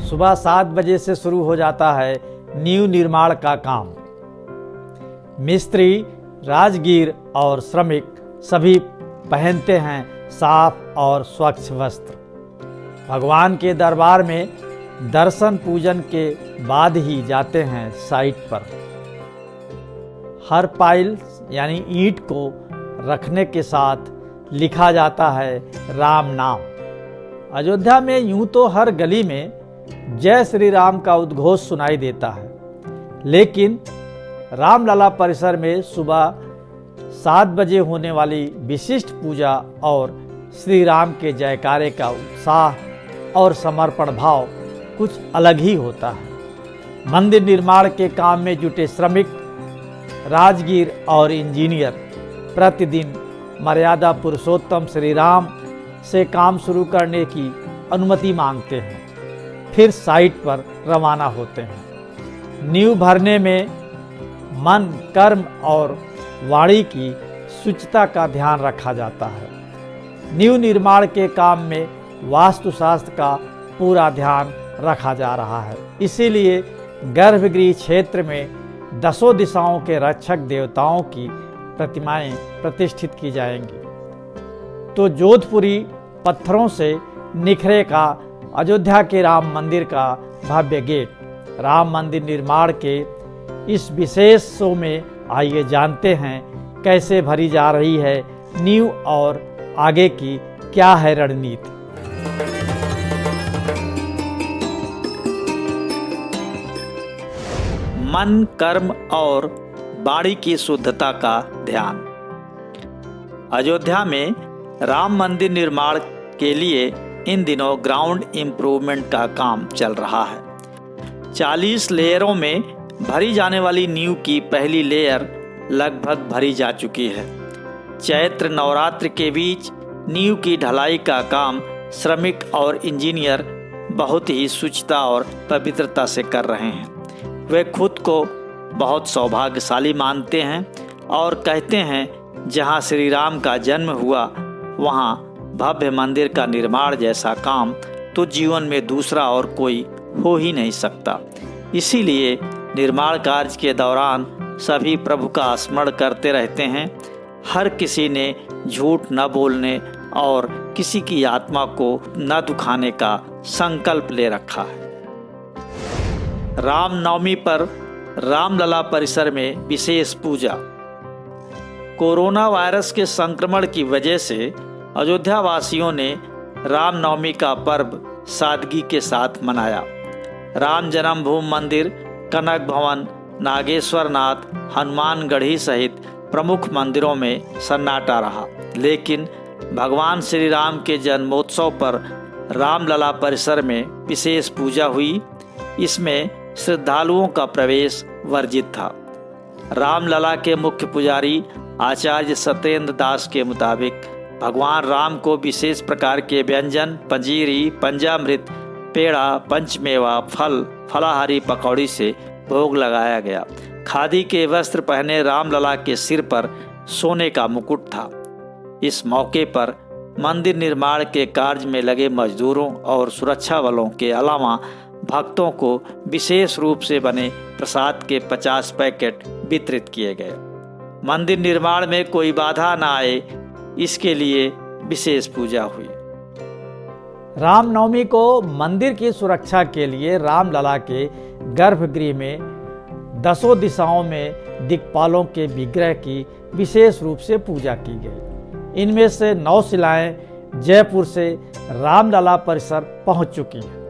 सुबह 7 बजे से शुरू हो जाता है नींव निर्माण का काम। मिस्त्री, राजगीर और श्रमिक सभी पहनते हैं साफ और स्वच्छ वस्त्र। भगवान के दरबार में दर्शन पूजन के बाद ही जाते हैं साइट पर। हर पाइल यानी ईंट को रखने के साथ लिखा जाता है राम नाम। अयोध्या में यूं तो हर गली में जय श्री राम का उद्घोष सुनाई देता है, लेकिन रामलला परिसर में सुबह 7 बजे होने वाली विशिष्ट पूजा और श्री राम के जयकारे का उत्साह और समर्पण भाव कुछ अलग ही होता है। मंदिर निर्माण के काम में जुटे श्रमिक, राजगीर और इंजीनियर प्रतिदिन मर्यादा पुरुषोत्तम श्री राम से काम शुरू करने की अनुमति मांगते हैं, फिर साइट पर रवाना होते हैं। नींव भरने में मन, कर्म और वाणी की शुचिता का ध्यान रखा जाता है। नींव निर्माण के काम में वास्तुशास्त्र का पूरा ध्यान रखा जा रहा है, इसीलिए गर्भगृह क्षेत्र में 10 दिशाओं के रक्षक देवताओं की प्रतिमाएं प्रतिष्ठित की जाएंगी। तो जोधपुरी पत्थरों से निखरे का अयोध्या के राम मंदिर का भव्य गेट। राम मंदिर निर्माण के इस विशेष शो में आइए जानते हैं कैसे भरी जा रही है नींव और आगे की क्या है रणनीति। मन, कर्म और वाणी की शुद्धता का ध्यान। अयोध्या में राम मंदिर निर्माण के लिए इन दिनों ग्राउंड इम्प्रूवमेंट का काम चल रहा है। 40 लेयरों में भरी जाने वाली नींव की पहली लेयर लगभग भरी जा चुकी है। चैत्र नवरात्र के बीच नींव की ढलाई का काम श्रमिक और इंजीनियर बहुत ही शुचिता और पवित्रता से कर रहे हैं। वे खुद को बहुत सौभाग्यशाली मानते हैं और कहते हैं जहां श्री राम का जन्म हुआ वहां भव्य मंदिर का निर्माण जैसा काम तो जीवन में दूसरा और कोई हो ही नहीं सकता। इसीलिए निर्माण कार्य के दौरान सभी प्रभु का स्मरण करते रहते हैं। हर किसी ने झूठ न बोलने और किसी की आत्मा को न दुखाने का संकल्प ले रखा है। रामनवमी पर रामलला परिसर में विशेष पूजा। कोरोना वायरस के संक्रमण की वजह से अयोध्या वासियों ने रामनवमी का पर्व सादगी के साथ मनाया। राम जन्मभूमि मंदिर, कनक भवन, नागेश्वर नाथ, हनुमानगढ़ी सहित प्रमुख मंदिरों में सन्नाटा रहा, लेकिन भगवान श्री राम के जन्मोत्सव पर रामलला परिसर में विशेष पूजा हुई। इसमें श्रद्धालुओं का प्रवेश वर्जित था। रामलला के मुख्य पुजारी आचार्य सत्येंद्र दास के मुताबिक भगवान राम को विशेष प्रकार के व्यंजन, पंजीरी, पंचामृत, पेड़ा, पंचमेवा, फल, फलाहारी पकौड़ी से भोग लगाया गया। खादी के वस्त्र पहने रामलला के सिर पर सोने का मुकुट था। इस मौके पर मंदिर निर्माण के कार्य में लगे मजदूरों और सुरक्षा बलों के अलावा भक्तों को विशेष रूप से बने प्रसाद के 50 पैकेट वितरित किए गए। मंदिर निर्माण में कोई बाधा न आए, इसके लिए विशेष पूजा हुई। रामनवमी को मंदिर की सुरक्षा के लिए रामलला के गर्भगृह में 10 दिशाओं में दिक्पालों के विग्रह की विशेष रूप से पूजा की गई। इनमें से 9 शिलाएं जयपुर से रामलला परिसर पहुंच चुकी हैं।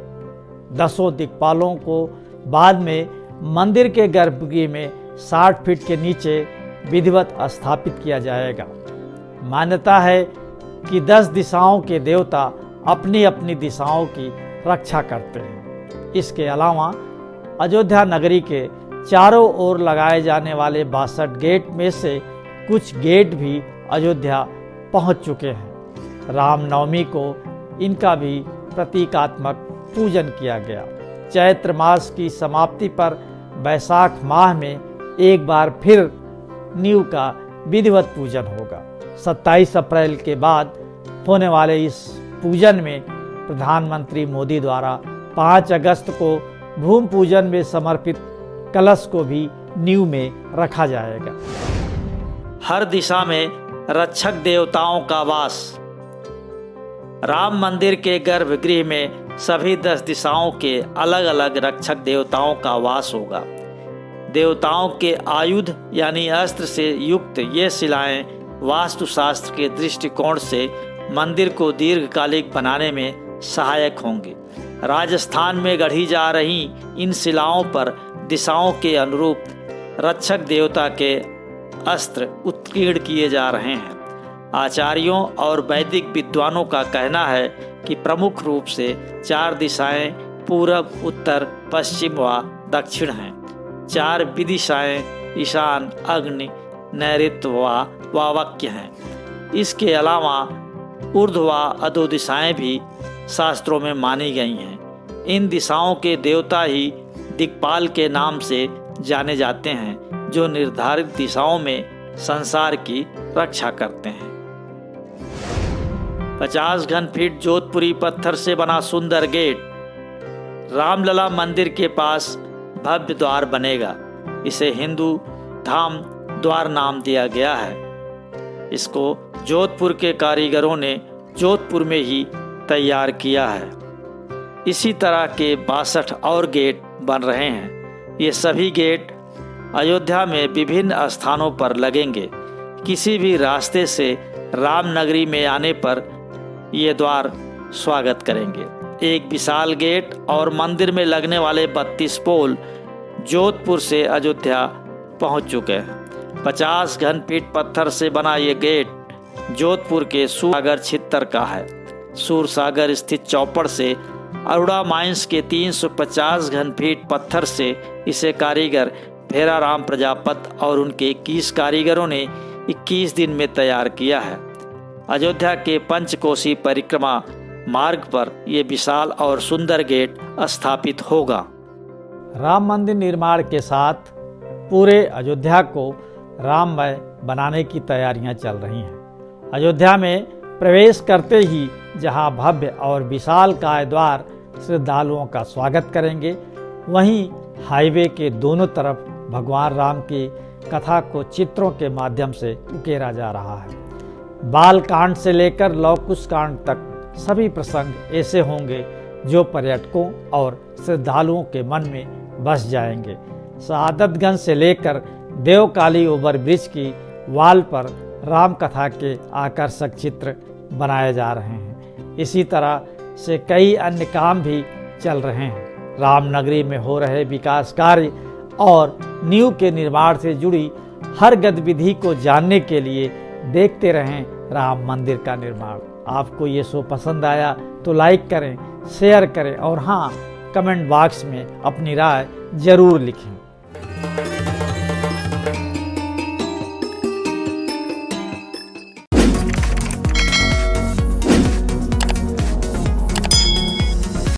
10 दिक्पालों को बाद में मंदिर के गर्भगृह में 60 फीट के नीचे विधिवत स्थापित किया जाएगा। मान्यता है कि 10 दिशाओं के देवता अपनी अपनी दिशाओं की रक्षा करते हैं। इसके अलावा अयोध्या नगरी के चारों ओर लगाए जाने वाले 62 गेट में से कुछ गेट भी अयोध्या पहुंच चुके हैं। रामनवमी को इनका भी प्रतीकात्मक पूजन किया गया। चैत्र मास की समाप्ति पर वैशाख माह में एक बार फिर नींव का विधिवत पूजन होगा। 27 अप्रैल के बाद होने वाले इस पूजन में प्रधानमंत्री मोदी द्वारा 5 अगस्त को भूमि पूजन में समर्पित कलश को भी नींव में रखा जाएगा। हर दिशा में रक्षक देवताओं का वास। राम मंदिर के गर्भगृह में सभी 10 दिशाओं के अलग अलग रक्षक देवताओं का वास होगा। देवताओं के आयुध यानी अस्त्र से युक्त ये शिलाएं वास्तुशास्त्र के दृष्टिकोण से मंदिर को दीर्घकालिक बनाने में सहायक होंगे। राजस्थान में गढ़ी जा रही इन शिलाओं पर दिशाओं के अनुरूप रक्षक देवता के अस्त्र उत्कीर्ण किए जा रहे हैं। आचार्यों और वैदिक विद्वानों का कहना है कि प्रमुख रूप से 4 दिशाएं पूरब, उत्तर, पश्चिम व दक्षिण हैं। 4 विदिशाएं ईशान, अग्नि, नैऋत्य व वावक्य हैं। इसके अलावा ऊर्ध्व व अधो दिशाएं भी शास्त्रों में मानी गई हैं। इन दिशाओं के देवता ही दिक्पाल के नाम से जाने जाते हैं, जो निर्धारित दिशाओं में संसार की रक्षा करते हैं। 50 घन फीट जोधपुरी पत्थर से बना सुंदर गेट रामलला मंदिर के पास भव्य द्वार बनेगा। इसे हिंदू धाम द्वार नाम दिया गया है। इसको जोधपुर के कारीगरों ने जोधपुर में ही तैयार किया है। इसी तरह के 62 और गेट बन रहे हैं। ये सभी गेट अयोध्या में विभिन्न स्थानों पर लगेंगे। किसी भी रास्ते से रामनगरी में आने पर ये द्वार स्वागत करेंगे। एक विशाल गेट और मंदिर में लगने वाले 32 पोल जोधपुर से अयोध्या पहुंच चुके हैं। 50 घन फीट पत्थर से बना ये गेट जोधपुर के सूरसागर छित्तर का है। सूरसागर स्थित चौपड़ से अरोड़ा माइंस के 350 घन फीट पत्थर से इसे कारीगर भेराराम प्रजापत और उनके 21 कारीगरों ने 21 दिन में तैयार किया है। अयोध्या के पंचकोसी परिक्रमा मार्ग पर यह विशाल और सुंदर गेट स्थापित होगा। राम मंदिर निर्माण के साथ पूरे अयोध्या को राममय बनाने की तैयारियां चल रही हैं। अयोध्या में प्रवेश करते ही जहां भव्य और विशाल काय द्वार श्रद्धालुओं का स्वागत करेंगे, वहीं हाईवे के दोनों तरफ भगवान राम की कथा को चित्रों के माध्यम से उकेरा जा रहा है। बाल कांड से लेकर लव कुश कांड तक सभी प्रसंग ऐसे होंगे जो पर्यटकों और श्रद्धालुओं के मन में बस जाएंगे। शहादतगंज से लेकर देवकाली ओवरब्रिज की वाल पर राम कथा के आकर्षक चित्र बनाए जा रहे हैं। इसी तरह से कई अन्य काम भी चल रहे हैं। रामनगरी में हो रहे विकास कार्य और नींव के निर्माण से जुड़ी हर गतिविधि को जानने के लिए देखते रहें राम मंदिर का निर्माण। आपको ये शो पसंद आया तो लाइक करें, शेयर करें और हाँ, कमेंट बॉक्स में अपनी राय जरूर लिखें।